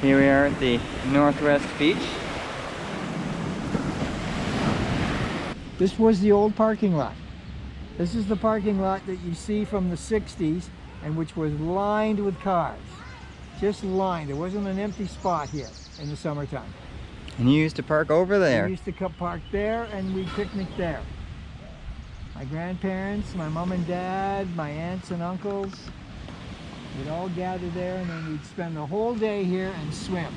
Here we are at the Northwest Beach. This was the old parking lot. This is the parking lot that you see from the 60s and which was lined with cars. Just lined. There wasn't an empty spot here in the summertime. And you used to park over there. We used to park there and we'd picnic there. My grandparents, my mom and dad, my aunts and uncles, we'd all gather there and then we'd spend the whole day here and swim.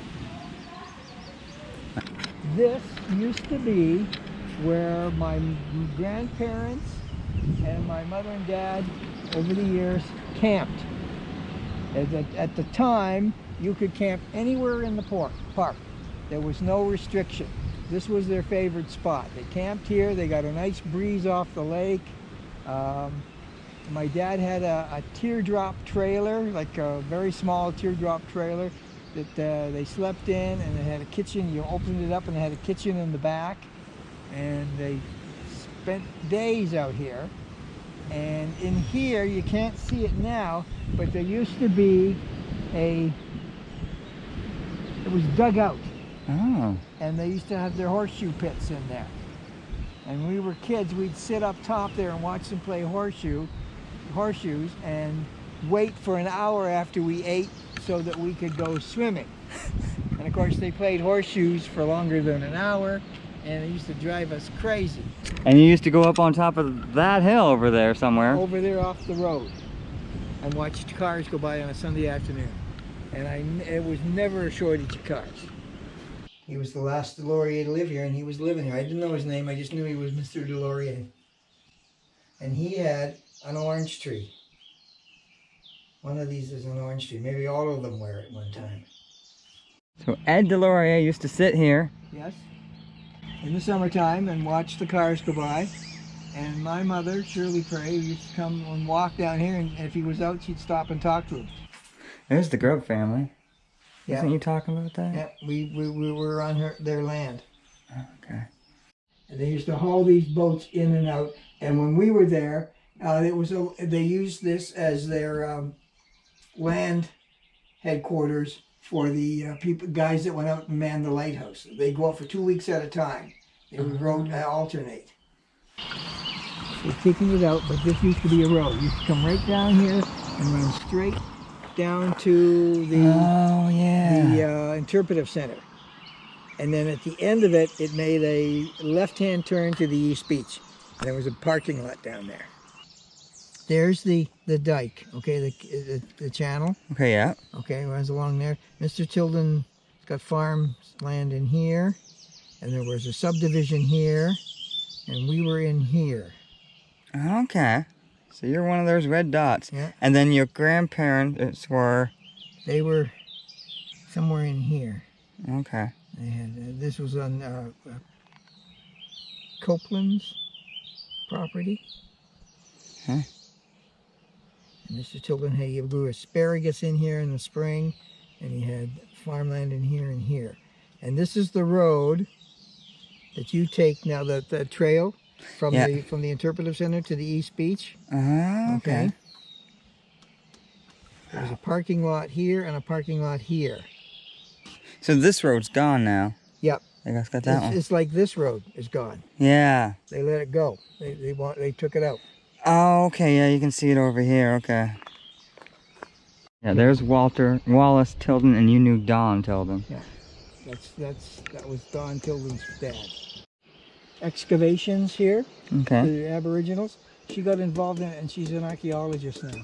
This used to be where my grandparents and my mother and dad over the years camped. At the time, you could camp anywhere in the park. There was no restriction. This was their favorite spot. They camped here, they got a nice breeze off the lake. My dad had a teardrop trailer, like a very small teardrop trailer that they slept in, and it had a kitchen. You opened it up and it had a kitchen in the back. And they spent days out here. And in here, you can't see it now, but there used to be it was dug out. Oh. And they used to have their horseshoe pits in there. And when we were kids, we'd sit up top there and watch them play horseshoes and wait for an hour after we ate so that we could go swimming. And of course, they played horseshoes for longer than an hour, and it used to drive us crazy. And you used to go up on top of that hill over there somewhere. Over there off the road, and watch cars go by on a Sunday afternoon. And it was never a shortage of cars. He was the last Laurier to live here, and he was living here. I didn't know his name, I just knew he was Mr. Laurier. And he had an orange tree. One of these is an orange tree. Maybe all of them were at one time. So Ed Laurier used to sit here. Yes. In the summertime and watch the cars go by. And my mother, Laur Pray, used to come and walk down here, and if he was out, she'd stop and talk to him. There's the Grub family. Yeah. Isn't you talking about that? Yeah, we were on their land. Okay. And they used to haul these boats in and out. And when we were there, they used this as their land headquarters for the guys that went out and manned the lighthouse. They go out for 2 weeks at a time. They would alternate. We're kicking it out, but this used to be a road. You used to come right down here and run straight down to the interpretive center. And then at the end of it, it made a left-hand turn to the East Beach. And there was a parking lot down there. There's the dike, okay, the channel. Okay, yeah. Okay, runs along there. Mr. Tilden's got farm land in here, and there was a subdivision here, and we were in here. Okay. So you're one of those red dots. Yeah. And then your grandparents were? They were somewhere in here. Okay. They had, this was on Copeland's property. Huh. And Mr. Tilden, he grew asparagus in here in the spring, and he had farmland in here and here. And this is the road that you take now, the trail from the interpretive center to the East Beach. Okay. There's a parking lot here and a parking lot here. So this road's gone now. Yep. I guess got that one. It's like this road is gone. Yeah. They let it go. They took it out. Oh, okay. Yeah, you can see it over here. Okay. Yeah, there's Wallace Tilden, and you knew Don Tilden. Yeah. That was Don Tilden's dad. Excavations here. Okay. The Aboriginals. She got involved in it, and she's an archaeologist now.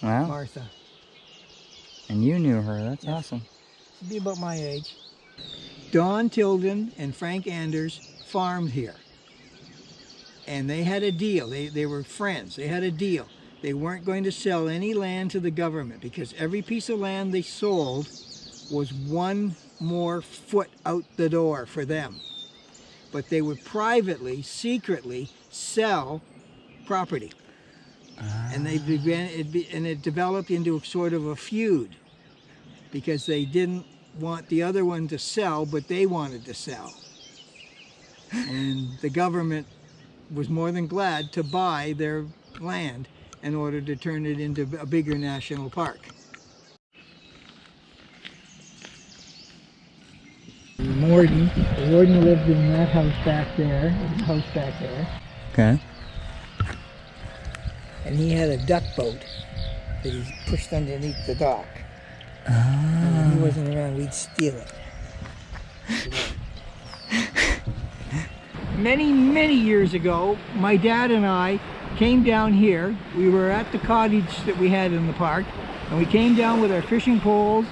Wow. Martha. And you knew her. That's awesome. She'd be about my age. Don Tilden and Frank Anders farmed here. And they had a deal. They were friends. They had a deal. They weren't going to sell any land to the government because every piece of land they sold was one more foot out the door for them. But they would privately, secretly sell property. And it developed into a sort of a feud because they didn't want the other one to sell, but they wanted to sell. And the government was more than glad to buy their land in order to turn it into a bigger national park. warden. The warden lived in that house back there, the house back there. Okay. And he had a duck boat that he pushed underneath the dock. And Ah. when he wasn't around, we'd steal it. Many, many years ago, my dad and I came down here. We were at the cottage that we had in the park, and we came down with our fishing poles,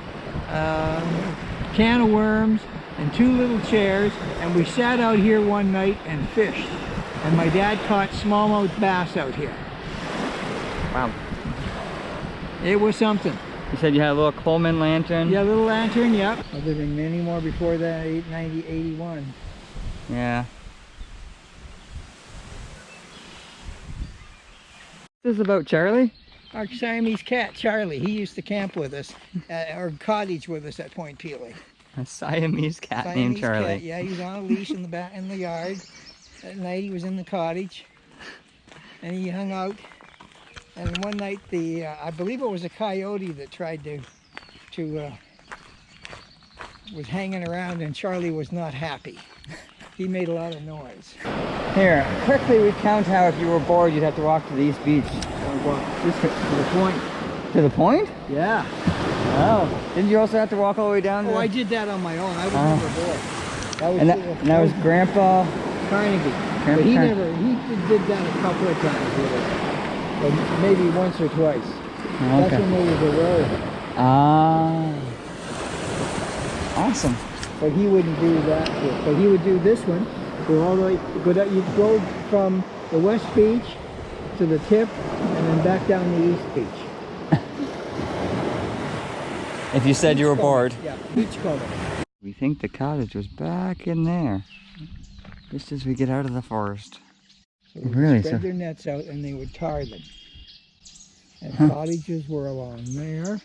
can of worms, and 2 little chairs, and we sat out here one night and fished. And my dad caught smallmouth bass out here. Wow. It was something. You said you had a little Coleman lantern? Yeah, little lantern, yep. Other than many more before that, 81. Yeah. This is about Charlie? Our Siamese cat, Charlie, he used to camp with us, or cottage with us at Point Pelee. A Siamese cat Siamese named Charlie. Cat, yeah, he was on a leash in the yard. At night he was in the cottage, and he hung out. And one night, I believe it was a coyote that tried was hanging around, and Charlie was not happy. He made a lot of noise. Here, quickly recount how if you were bored you'd have to walk to the East Beach. Just to the point. To the point? Yeah. Oh. Didn't you also have to walk all the way down Oh, there? I did that on my own. I was never bored. That was Grandpa Carnegie. But he did that a couple of times with us. But maybe once or twice. Okay. That's when there was a road. Ah. Awesome. But he wouldn't do that bit. But he would do this one. Go all the way, you'd go from the West Beach to the tip and then back down the East Beach. If you said you were bored. Yeah, beach color. We think the cottage was back in there. Just as we get out of the forest. So they Really? would spread their nets out and they would tar them. And cottages were along there.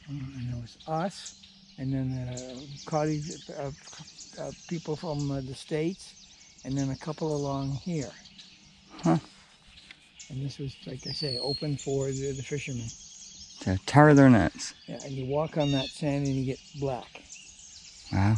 And there was us. And then cottage people from the States. And then a couple along here. Huh. And this was, like I say, open for the fishermen. To tar their nets. Yeah, and you walk on that sand and you get black. Wow.